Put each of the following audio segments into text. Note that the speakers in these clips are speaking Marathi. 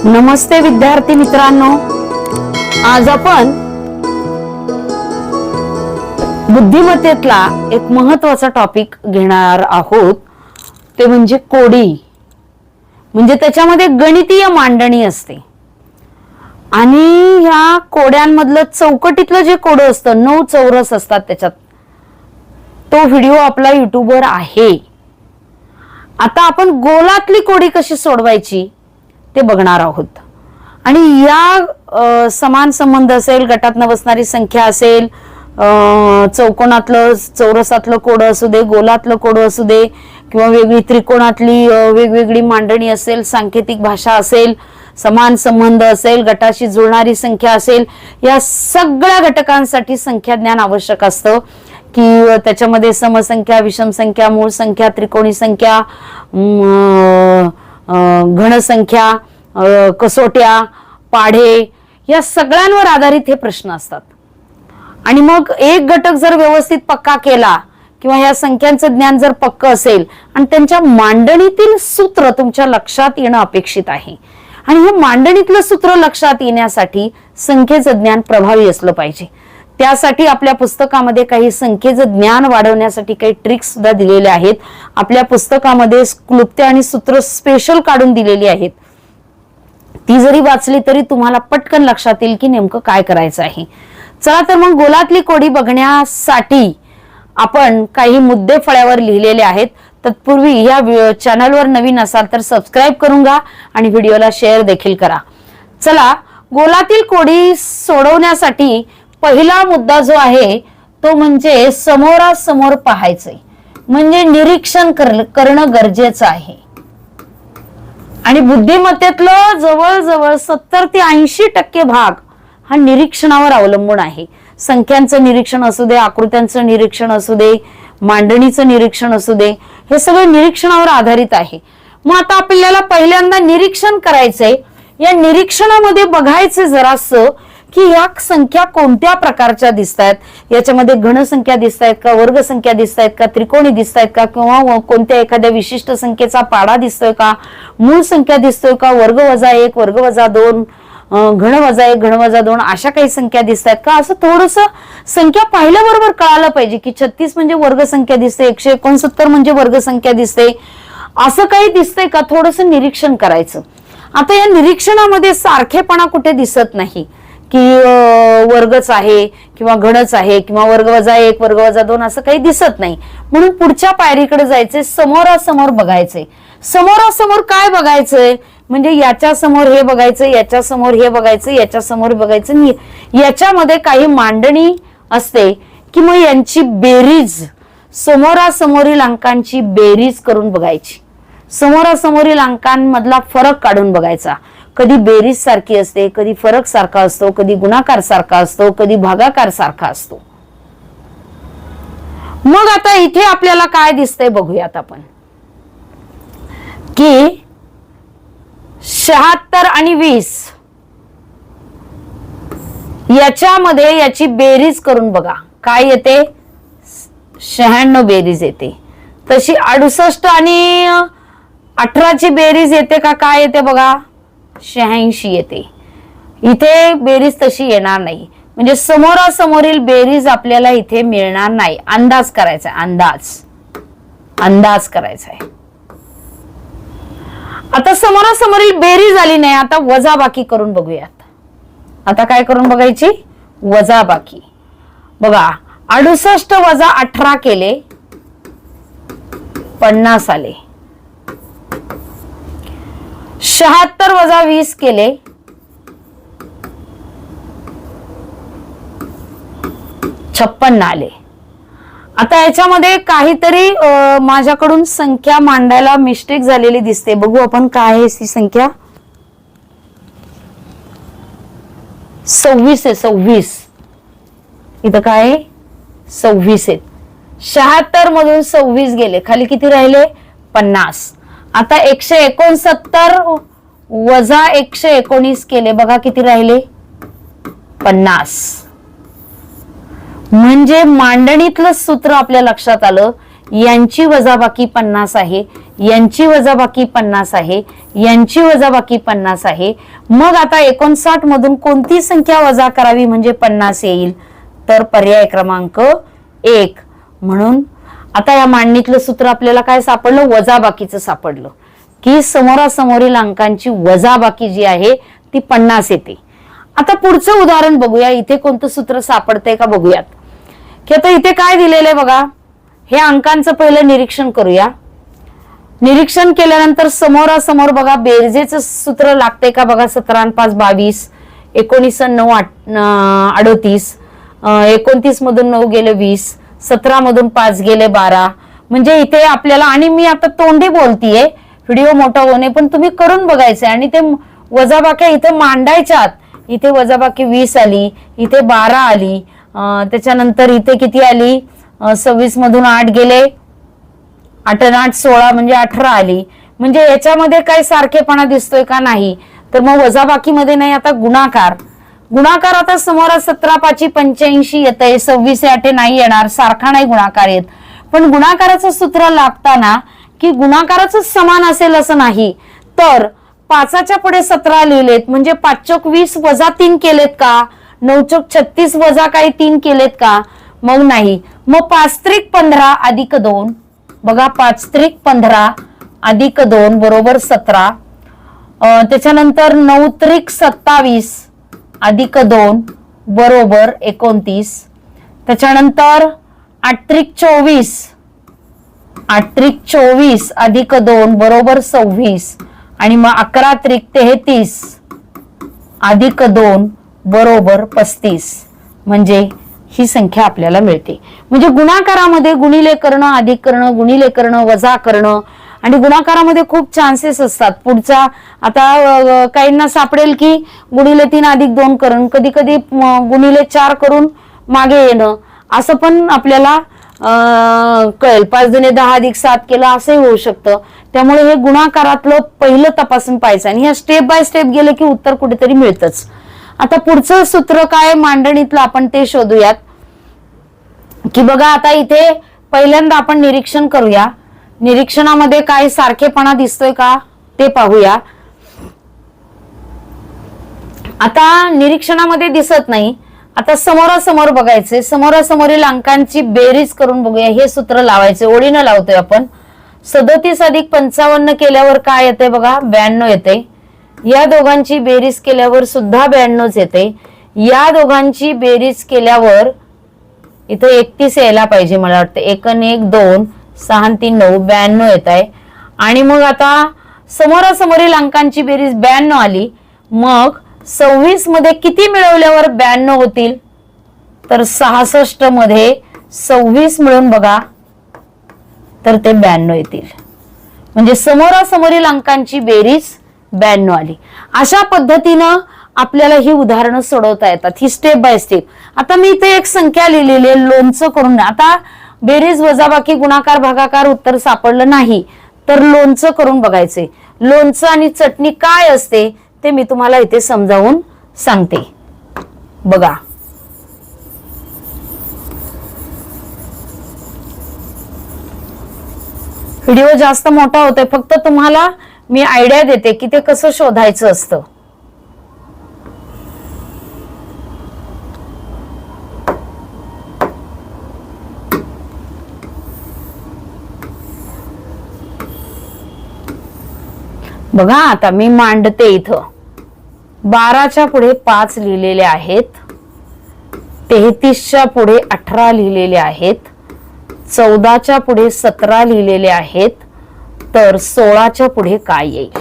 नमस्ते विद्यार्थी मित्रांनो, आज आपण बुद्धिमत्तेतला एक महत्त्वाचा टॉपिक घेणार आहोत, ते म्हणजे कोडी. म्हणजे त्याच्यामध्ये गणितीय मांडणी असते आणि ह्या कोड्यांमधलं चौकटीतलं जे कोड असतं 9 चौरस असतात त्याच्यात. तो व्हिडिओ आपला युट्यूबवर आहे. आता आपण गोलातली कोडी कशी सोडवायची ते बघणार आहोत. आणि या समान संबंध असेल, गटात बसणारी संख्या असेल, चौकोनातलं चौरसातलं कोड असू दे, गोलातलं कोड असू दे, किंवा वेगळी त्रिकोणातली वेगवेगळी मांडणी असेल, सांकेतिक भाषा असेल, समान संबंध असेल, गटाशी जुळणारी संख्या असेल, या सगळ्या घटकांसाठी संख्या ज्ञान आवश्यक असतं. की त्याच्यामध्ये समसंख्या, विषम संख्या, मूळ संख्या, त्रिकोणी संख्या, घनसंख्या, कसोट्या, पाढे, या सगळ्यांवर आधारित हे प्रश्न असतात. आणि मग एक घटक जर व्यवस्थित पक्का केला किंवा या संख्यांचं ज्ञान जर पक्क असेल आणि त्यांच्या मांडणीतील सूत्र तुमच्या लक्षात येणं अपेक्षित आहे. आणि हे मांडणीतलं सूत्र लक्षात येण्यासाठी संख्येचं ज्ञान प्रभावी असलं पाहिजे. त्यासाठी आपल्या पुस्तकामध्ये काही संख्येचं ज्ञान वाढवण्यासाठी काही ट्रिक्स सुद्धा दिलेल्या आहेत. आपल्या पुस्तकामध्ये क्लुप्त्या आणि सूत्र स्पेशल काढून दिलेली आहेत. ती जरी वाचली तरी तुम्हाला पटकन लक्षात येईल की नेमकं काय करायचं आहे. चला तर मग गोलातली कोडी बघण्यासाठी आपण काही मुद्दे फळ्यावर लिहिलेले आहेत. तत्पूर्वी या चॅनलवर नवीन असाल तर सबस्क्राईब करून घ्या आणि व्हिडिओला शेअर देखील करा. चला, गोलातील कोडी सोडवण्यासाठी पहिला मुद्दा जो आहे तो म्हणजे समोरासमोर पाहायचंय, म्हणजे निरीक्षण करणं गरजेचं आहे. आणि बुद्धिमत्तेतलं जवळजवळ 70 ते 80% भाग हा निरीक्षणावर अवलंबून आहे. संख्यांचं निरीक्षण असू दे, आकृत्यांचं निरीक्षण असू दे, मांडणीचं निरीक्षण असू दे, हे सगळं निरीक्षणावर आधारित आहे. मग आता आपल्याला पहिल्यांदा निरीक्षण करायचंय. या निरीक्षणामध्ये बघायचं जरासं की ह्या संख्या कोणत्या प्रकारच्या दिसतायत. याच्यामध्ये घनसंख्या दिसतायत का, वर्गसंख्या दिसतायत का, त्रिकोणी दिसतायत का, किंवा कोणत्या एखाद्या विशिष्ट संख्येचा पाडा दिसतोय का, मूळ संख्या दिसतोय का, वर्ग वजा 1, वर्ग वजा 2, घन वजा 1, घन वजा 2, अशा काही संख्या दिसतायत का, असं थोडंसं संख्या पाहिल्याबरोबर कळालं पाहिजे. की 36 म्हणजे वर्गसंख्या दिसते, 169 म्हणजे वर्गसंख्या दिसते, असं काही दिसतंय का, थोडंसं निरीक्षण करायचं. आता या निरीक्षणामध्ये सारखेपणा कुठे दिसत नाही की वर्गच आहे किंवा घनच आहे किंवा वर्ग वजा 1, वर्ग वजा 2 असं काही दिसत नाही. म्हणून पुढच्या पायरीकडे जायचंय, समोरासमोर बघायचंय. समोरासमोर काय बघायचंय म्हणजे याच्या समोर हे बघायचं, याच्या समोर हे बघायचं, याच्या समोर बघायचं. याच्यामध्ये काही मांडणी असते की मग यांची बेरीज, समोरासमोरील अंकांची बेरीज करून बघायची. समोरासमोरील अंकांमधला फरक काढून बघायचा. कधी बेरीज सारखी असते, कधी फरक सारखा असतो, कधी गुणाकार सारखा असतो, कधी भागाकार सारखा असतो. मग आता इथे आपल्याला काय दिसतंय बघूयात आपण की 76 आणि 20 याच्यामध्ये याची बेरीज करून बघा. काय येते? 96 बेरीज येते. तशी 68 आणि 18 ची बेरीज येते का? काय येते बघा? 86 येते. इथे बेरीज तशी येणार नाही. म्हणजे समोरासमोरील बेरीज आपल्याला इथे मिळणार नाही. अंदाज करायचा, अंदाज करायचा आहे. आता समोरासमोरील बेरीज आली नाही, आता वजाबाकी करून बघूयात. आता काय करून बघायची? वजाबाकी. बघा, 68 वजा 18 केले 50 आले. 76 वजा 20 केले 56 आले. आता याच्यामध्ये काहीतरी माझ्याकडून संख्या मांडायला मिस्टेक झालेली दिसते. बघू आपण काय आहे ती संख्या. 26 आहे. 26 इथं काय आहे? 26 आहे. 76 मधून 26 गेले, खाली किती राहिले? 50. आता 169 वजा 119 केले, बघा किती राहिले? 50. म्हणजे मांडणीतलं सूत्र आपल्या लक्षात आलं. यांची वजाबाकी 50 आहे, यांची वजाबाकी 50 आहे, यांची वजाबाकी 50 आहे. मग आता 59 मधून कोणती संख्या वजा करावी म्हणजे 50 येईल? तर पर्याय क्रमांक 1. म्हणून आता या मांडणीतलं सूत्र आपल्याला काय सापडलं? वजाबाकीचं सापडलं की समोरासमोरील अंकांची वजाबाकी जी आहे ती 50 येते. आता पुढचं उदाहरण बघूया. इथे कोणतं सूत्र सापडतंय का बघूयात. की आता इथे काय दिलेलं आहे बघा. हे अंकांचं पहिलं निरीक्षण करूया. निरीक्षण केल्यानंतर समोरासमोर बघा बेरजेचं सूत्र लागतंय का बघा. 17 आणि 5 22, 19 आणि 9 38, 29 मधून 9 गेले 20, 17 मधून 5 गेले 12. म्हणजे इथे आपल्याला, आणि मी आता तोंडी बोलतीये, व्हिडिओ मोठा होणे, पण तुम्ही करून बघायचंय आणि ते वजाबाक्या इथे मांडायच्यात. इथे वजाबाकी 20 आली, इथे 12 आली, त्याच्यानंतर इथे किती आली? 26 मधून 8 गेले, 8 आणि 8 16 म्हणजे 18 आली. म्हणजे याच्यामध्ये काही सारखेपणा दिसतोय का? नाही. तर मग वजाबाकीमध्ये नाही. आता गुणाकार. गुणाकार आता समोर 17 5 85 येत आहे, 26 8 नाही येणार, सारखा नाही गुणाकार येत. पण गुणाकाराचं सूत्र लागताना की गुणाकाराचं समान असेल असं नाही. तर 5च्या पुढे 17 लिहिलेत म्हणजे 5 चौक 20 वजा 3 केलेत का? 9 चौक 36 वजा काही 3 केलेत का? मग नाही. मग 5 त्रिक 15 अधिक 2 बघा. 5 त्रिक 15 अधिक 2 बरोबर 17. त्याच्यानंतर 9 त्रिक 27 अधिक 2 बरोबर 29. त्याच्यानंतर 8 त्रिक 24, 8 त्रिक 24 अधिक 2 बरोबर 26. आणि मग 11 त्रिक 33 अधिक 2 बरोबर 35. म्हणजे ही संख्या आपल्याला मिळते. म्हणजे गुणाकारामध्ये गुणिले करणं, अधिक करणं, गुणिले करणं, वजा करणं, आणि गुणाकारामध्ये खूप चान्सेस असतात. पुढचा आता काहींना सापडेल की गुणिले 3 अधिक 2 करून, कधी कधी गुणिले 4 करून मागे येणं, असं पण आपल्याला कळेल. 5 दुने 10 अधिक 7 केलं असंही होऊ शकतं. त्यामुळे हे गुणाकारातलं पहिलं तपासून पाहायचं आणि ह्या स्टेप बाय स्टेप गेले की उत्तर कुठेतरी मिळतच. आता पुढचं सूत्र काय मांडणीतलं आपण ते शोधूयात. की बघा आता इथे पहिल्यांदा आपण निरीक्षण करूया. निरीक्षणामध्ये काय सारखेपणा दिसतोय का ते पाहूया. आता निरीक्षणामध्ये दिसत नाही. आता समोरासमोर बघायचे. समोरासमोरील अंकांची बेरीज करून बघूया. हे सूत्र लावायचे. ओळीनं लावतोय आपण. 37 अधिक 55 केल्यावर काय येते बघा? 92 येते. या दोघांची बेरीज केल्यावर सुद्धा 92च येते. या दोघांची बेरीज केल्यावर इथे 31 यायला पाहिजे मला वाटतं. 1 आणि 1 2, 6 आणि 3 9, 92 येत आहे. आणि मग आता समोरासमोरील अंकांची बेरीज 92 आली. मग 26 मध्ये किती मिळवल्यावर 92 होतील? तर 66 मध्ये 26 मिळून बघा तर ते 92 येतील. म्हणजे समोरासमोरील अंकांची बेरीज 92 आली. अशा पद्धतीनं आपल्याला ही उदाहरणं सोडवता येतात, ही स्टेप बाय स्टेप. आता मी इथे एक संख्या लिहिलेली आहे लोणचं करून. आता बेरीज वजाबाकी गुणाकार भागाकार उत्तर सापडलं नाही तर लोणचं करून बघायचे. लोणचं आणि चटणी काय असते ते मी तुम्हाला इथे समजावून सांगते. बघा व्हिडिओ जास्त मोठा होतोय, फक्त तुम्हाला मी आयडिया देते की ते कसं शोधायचं असतं. बघा आता मी मांडते. इथं 12च्या पुढे 5 लिहिलेले आहेत, 33च्या पुढे 18 लिहिलेले आहेत, 14च्या पुढे 17 लिहिलेले आहेत, तर 16च्या पुढे काय येईल?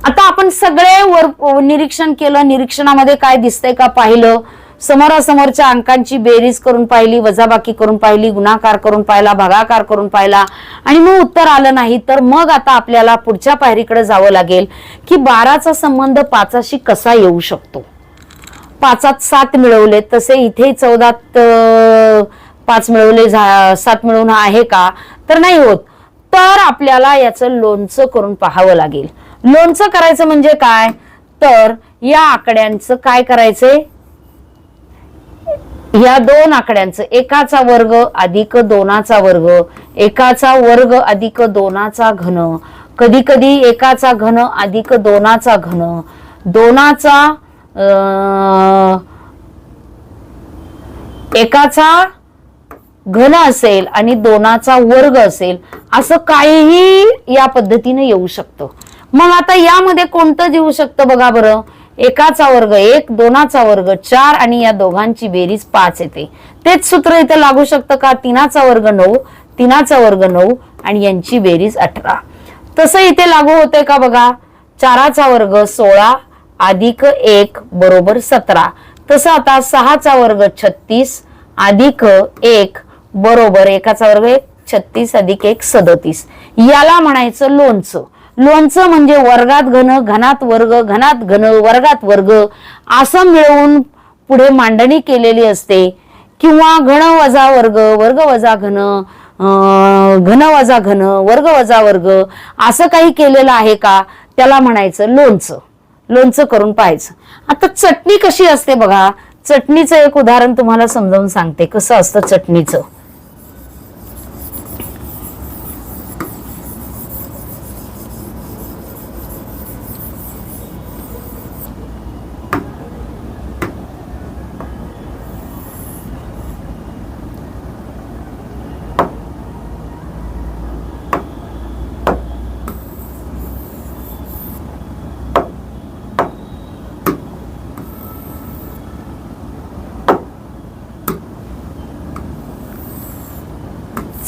आता आपण सगळे वर निरीक्षण केलं. निरीक्षणामध्ये काय दिसतंय का पाहिलं. समोरासमोरच्या अंकांची बेरीज करून पाहिली, वजाबाकी करून पाहिली, गुणाकार करून पाहिला, भागाकार करून पाहिला, आणि मग उत्तर आलं नाही तर मग आता आपल्याला पुढच्या पायरीकडे जावं लागेल की 12चा संबंध 5शी कसा येऊ शकतो. 5त 7 मिळवले तसे इथे 14त 5 मिळवले 7 मिळवून आहे का? तर नाही होत. तर आपल्याला याचं लोणचं करून पाहावं लागेल. लोणचं करायचं म्हणजे काय? तर या आकड्यांचं काय करायचंय? या दोन आकड्यांचं एकाचा वर्ग अधिक दोनाचा वर्ग, एकाचा वर्ग अधिक दोनाचा घन, कधी कधी एकाचा घन अधिक दोनाचा घन, दोनाचा एकाचा घन असेल आणि दोनाचा वर्ग असेल, असं काहीही या पद्धतीने येऊ शकतं. मग आता यामध्ये कोणतं येऊ शकतं बघा बरं. एकाचा वर्ग 1, दोनाचा वर्ग 4 आणि या दोघांची बेरीज 5 येते. तेच सूत्र इथे लागू शकतं का. तीनाचा वर्ग 9, तीनाचा वर्ग 9 आणि यांची बेरीज 18. तसं इथे लागू होते का बघा. 4चा वर्ग 16 अधिक 1 बरोबर 17. तसं आता 6चा वर्ग 36 अधिक 1 बरोबर एकाचा वर्ग 1, 36 अधिक 1 37. याला म्हणायचं लोणचं. लोणचं म्हणजे वर्गात घन, घनात वर्ग, घनात घन, वर्गात वर्ग असं मिळवून पुढे मांडणी केलेली असते. किंवा घन वजा वर्ग, वर्ग वजा घन, घन वजा घन, वर्ग वजा वर्ग असं काही केलेलं आहे का, त्याला म्हणायचं लोणचं. लोणचं करून पाहायचं. आता चटणी कशी असते बघा. चटणीचं एक उदाहरण तुम्हाला समजावून सांगते कसं असतं चटणीचं.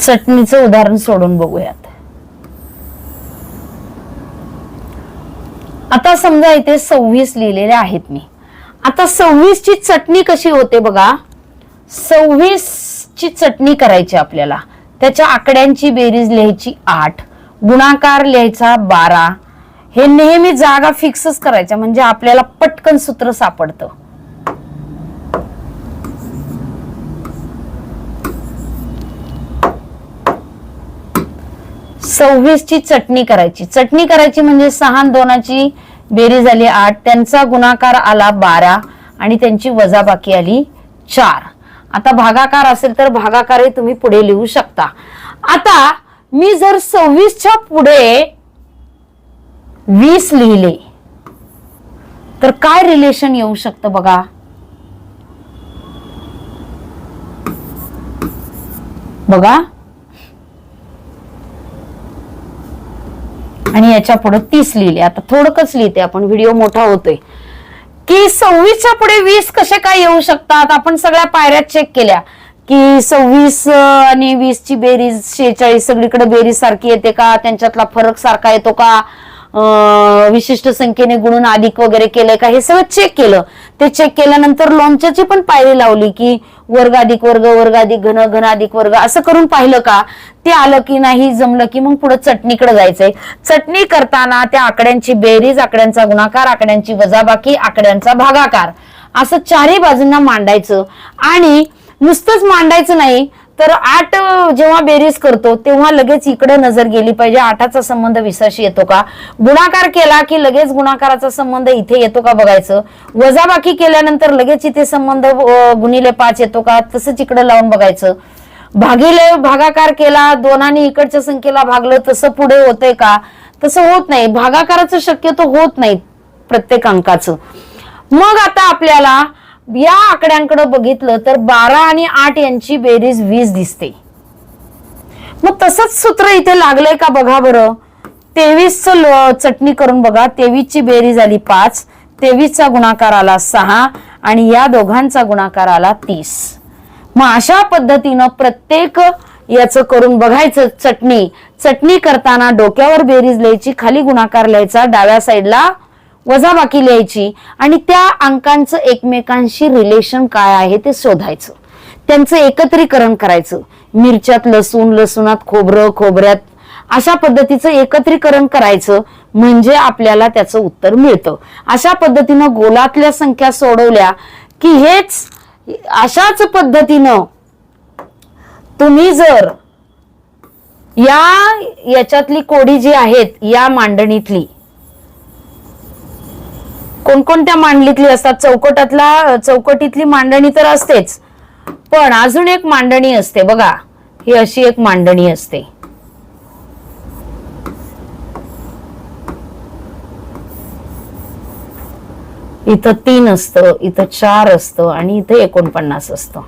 चटणीचं उदाहरण सोडून बघूयात. आता समजा इथे 26 लिहिलेले आहेत मी. आता 26 ची चटणी कशी होते बघा. 26 ची चटणी करायची आपल्याला. त्याच्या आकड्यांची बेरीज लिहायची 8, गुणाकार लिहायचा 12. हे नेहमी जागा फिक्सच करायच्या म्हणजे आपल्याला पटकन सूत्र सापडतं. सव्वीस ची चटणी करायची. चटणी करायची म्हणजे 6 आणि 2ची बेरीज आली 8, त्यांचा गुणाकार आला 12 आणि त्यांची वजाबाकी आली 4. आता भागाकार असेल तर भागाकारही तुम्ही पुढे लिहू शकता. आता मी जर 26 च्या पुढे 20 लिहिले तर काय रिलेशन येऊ शकतं बघा. बघा आणि याच्या पुढे 30 लिहिले. आता थोडकच लिहिते आपण, व्हिडिओ मोठा होतोय. की 26 च्या पुढे 20 कसे काय येऊ शकतात. आपण सगळ्या पायऱ्या चेक केल्या की 26 आणि 20 ची बेरीज 46 सगळीकडे बेरीज सारखी येते का, त्यांच्यातला फरक सारखा येतो का, विशिष्ट संख्येने गुणून अधिक वगैरे केलंय का, हे सगळं चेक केलं. ते चेक केल्यानंतर लोणच्याची पण पायरी लावली की वर्ग अधिक वर्ग, वर्ग अधिक घन, घन अधिक वर्ग असं करून पाहिलं का. ते आलं की नाही जमलं की मग पुढे चटणीकडे जायचंय. चटणी करताना त्या आकड्यांची बेरीज, आकड्यांचा गुणाकार, आकड्यांची वजाबाकी, आकड्यांचा भागाकार असं चारही बाजूंना मांडायचं. आणि नुसतंच मांडायचं नाही तर 8 जेव्हा बेरीज करतो तेव्हा लगेच इकडे नजर गेली पाहिजे. 8चा संबंध 20शी येतो का. गुणाकार केला की लगेच गुणाकाराचा संबंध इथे येतो का बघायचं. वजाबाकी केल्यानंतर लगेच इथे संबंध गुणिले 5 येतो का, तसंच इकडे लावून बघायचं. भागिले भागाकार केला, 2 इकडच्या संख्येला भागलं तसं पुढे होतंय का, तसं होत नाही. भागाकाराचं शक्यतो होत नाही प्रत्येक अंकाचं. मग आता आपल्याला या आकड्यांकडे बघितलं तर 12 आणि 8 यांची बेरीज 20 दिसते. मग तसंच सूत्र इथे लागलंय का बघा बरं. 23 चटणी करून बघा. 23 ची बेरीज आली 5, 23 चा गुणाकार आला 6 आणि या दोघांचा गुणाकार आला 30. मग अशा पद्धतीनं प्रत्येक याचं करून बघायचं. चटणी करताना डोक्यावर बेरीज लिहायची, खाली गुणाकार लिहायचा, डाव्या साईडला वजाबाकी लिहायची आणि त्या अंकांचं एकमेकांशी रिलेशन काय आहे ते शोधायचं. त्यांचं एकत्रीकरण करायचं. मिरच्यात लसूण, लसूणात खोबरं, खोबऱ्यात अशा पद्धतीचं एकत्रीकरण करायचं म्हणजे आपल्याला त्याचं उत्तर मिळतं. अशा पद्धतीनं गोलातल्या संख्या सोडवल्या की हेच अशाच पद्धतीनं तुम्ही जर याच्यातली कोडी जी आहेत या मांडणीतली कोणकोणत्या मांडणीतली असतात. चौकटीतली मांडणी तर असतेच, पण अजून एक मांडणी असते बघा, ही अशी एक मांडणी असते. इथं 3 असतं, इथं 4 असतं आणि इथं 49 असतं.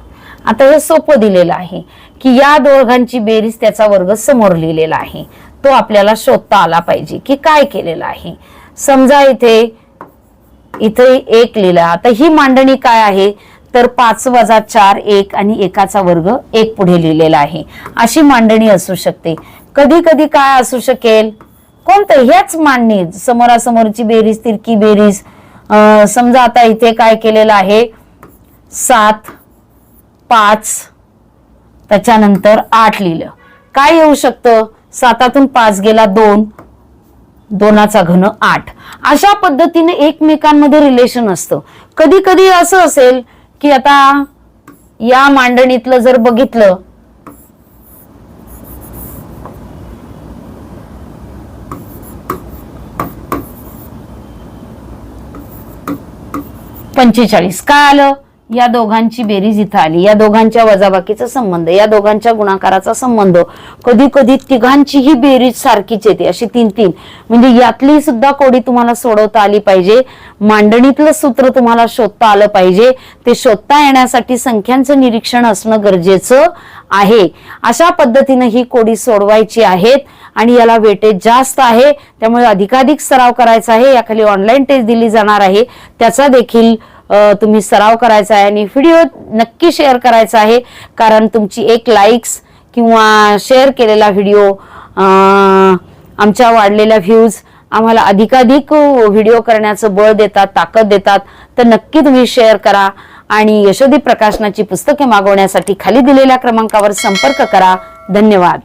आता हे सोपं दिलेलं आहे की या दोघांची बेरीज त्याचा वर्ग समोर लिहिलेला आहे, तो आपल्याला शोधता आला पाहिजे की काय केलेलं आहे. समजा इथे 1 लिहिला. आता ही मांडणी काय आहे तर 5 वजा 4 1 आणि 1चा वर्ग 1 पुढे लिहिलेला आहे. अशी मांडणी असू शकते. कधी कधी काय असू शकेल, कोणतं ह्याच मांडणी समोरासमोरची बेरीज, तिरकी बेरीज. समजा आता इथे काय केलेलं आहे 7 5 त्याच्यानंतर 8 लिहिलं. काय येऊ शकतं, 7तून 5 गेला 2, 2चा घन 8. अशा पद्धतीने एकमेकांमध्ये रिलेशन असतं. कधी कधी असं असेल की आता या मांडणीतलं जर बघितलं $45 काय आलं, या दोघांची बेरीज इथं आली, या दोघांच्या वजाबाकीचा संबंध, या दोघांच्या गुणाकाराचा संबंध. कधी कधी तिघांची ही बेरीज सारखीच येते, अशी 3 म्हणजे यातली सुद्धा कोडी तुम्हाला सोडवता आली पाहिजे. मांडणीतलं सूत्र तुम्हाला शोधता आलं पाहिजे. ते शोधता येण्यासाठी संख्यांचं निरीक्षण असणं गरजेचं आहे. अशा पद्धतीने ही कोडी सोडवायची आहेत आणि याला वेटेज जास्त आहे, त्यामुळे अधिकाधिक सराव करायचा आहे. याखाली ऑनलाईन टेस्ट दिली जाणार आहे, त्याचा देखील तुम्ही सराव करायचा आहे आणि व्हिडिओ नक्की शेअर करायचा आहे. कारण तुमची एक लाईक्स किंवा शेअर केलेला व्हिडिओ, आमच्या वाढलेल्या व्ह्यूज आम्हाला अधिकाधिक व्हिडिओ करण्याचं बळ देतात, ताकद देतात. तर नक्की तुम्ही शेअर करा आणि यशोदी प्रकाशनाची पुस्तके मागवण्यासाठी खाली दिलेल्या क्रमांकावर संपर्क करा. धन्यवाद.